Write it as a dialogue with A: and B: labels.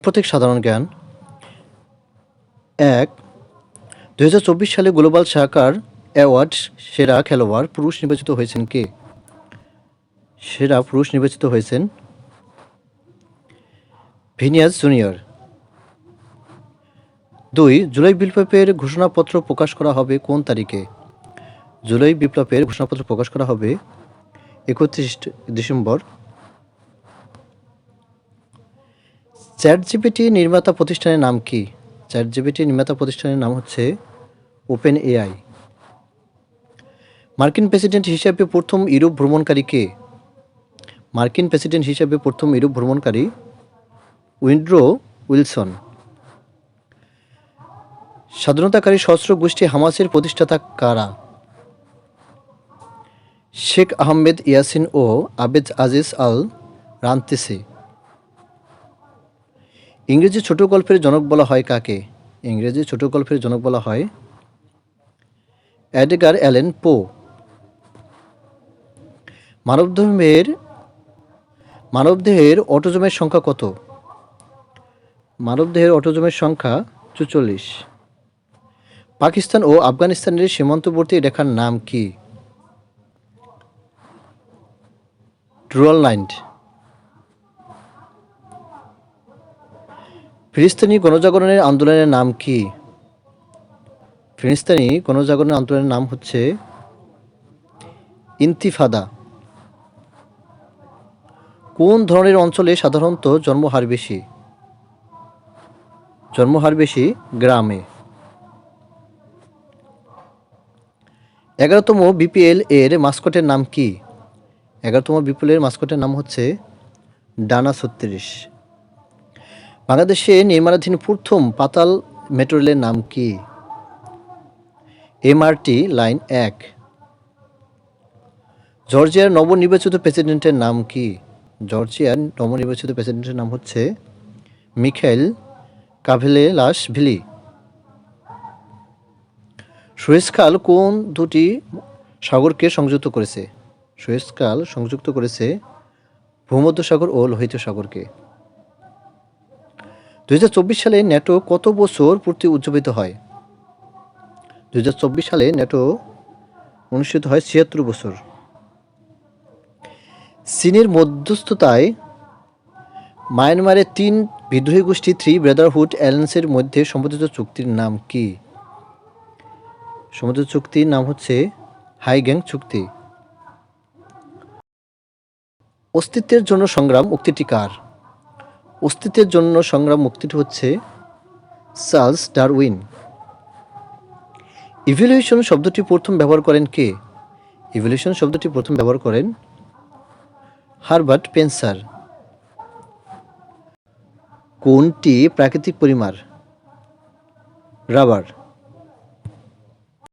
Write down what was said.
A: প্রত্যেক সাধারণ জ্ঞান ১ ২০২৪ সালে গ্লোবাল সাকার অ্যাওয়ার্ড সেরা খেলোয়াড় পুরুষ নির্বাচিত হয়েছেন কে? সেরা পুরুষ নির্বাচিত হয়েছেন ভিনিয়াস জুনিয়র। ২ জুলাই বিপ্লবের ঘোষণাপত্র প্রকাশ করা হবে কোন তারিখে? জুলাই বিপ্লবের ঘোষণাপত্র প্রকাশ করা হবে ৩১ ডিসেম্বর। চ্যাটজিপিটি নির্মাতা প্রতিষ্ঠানের নাম কি? চ্যাটজিপিটি নির্মাতা প্রতিষ্ঠানের নাম হচ্ছে ওপেন এআই। মার্কিন প্রেসিডেন্ট হিসেবে প্রথম ইউরোপ ভ্রমণকারী কে? মার্কিন প্রেসিডেন্ট হিসেবে প্রথম ইউরোপ ভ্রমণকারী উইন্ড্রো উইলসন। স্বাধীনতাকারী সশস্ত্র গোষ্ঠী হামাসের প্রতিষ্ঠাতা কারা? শেখ আহমেদ ইয়াসিন ও আবেদ আজিজ আল রান্তেসি। ইংরেজি ছোট গল্পের জনক বলা হয় কাকে? ইংরেজি ছোট গল্পের জনক বলা হয় এডগার অ্যালেন পো। মানবদেহের অটোজোমের সংখ্যা কত? মানবদেহের অটোজোমের সংখ্যা ৪৪। পাকিস্তান ও আফগানিস্তানের সীমান্তবর্তী রেখার নাম কি? ডুরাল লাইন। ফিলিস্তিনি গণজাগরণের আন্দোলনের নাম কি? ফিলিস্তিনি গণজাগরণের আন্দোলনের নাম হচ্ছে ইন্তিফাদা। কোন ধরনের অঞ্চলে সাধারণত জন্মহার বেশি? জন্মহার বেশি গ্রামে। 11তম বিপিএল এর মাস্কটের নাম কি? 11তম বিপিএল এর মাস্কটের নাম হচ্ছে ডানা ৩৬। বাংলাদেশে নির্মাণাধীন প্রথম পাতাল মেট্রো রেলের নাম কি? MRT line ১। জর্জিয়ার নবনির্বাচিত প্রেসিডেন্টের নাম কি? জর্জিয়ার নবনির্বাচিত প্রেসিডেন্টের নাম হচ্ছে মিখাইল কাভেলেলাসভিলি। সুয়েজ খাল কোন দুটি সাগরকে সংযুক্ত করেছে? সুয়েজ খাল সংযুক্ত করেছে ভূমধ্যসাগর ও লোহিত সাগরকে। ২০২৪ সালে ন্যাটো কত বছর পূর্তি উদযাপিত হয়? ২০২৪ সালে ন্যাটো অনুষ্ঠিত হয় ৭৬ বছর। চীনের মধ্যস্থতায় মায়ানমারের ৩ বিদ্রোহী গোষ্ঠী থ্রি ব্রাদারহুড অ্যালায়েন্সের মধ্যে সম্পাদিত চুক্তির নাম কি? সম্পাদিত চুক্তির নাম হচ্ছে হাইগ্যাং চুক্তি। অস্তিত্বের জন্য সংগ্রাম উক্তিটি কার? অস্তিত্বের জন্য সংগ্রাম উক্তিটি হচ্ছে চার্লস ডারউইন। ইভলিউশন শব্দটি প্রথম ব্যবহার করেন কে? ইভলিউশন শব্দটি প্রথম ব্যবহার করেন হারবার্ট স্পেন্সার। কোনটি প্রাকৃতিক পলিমার? রাবার।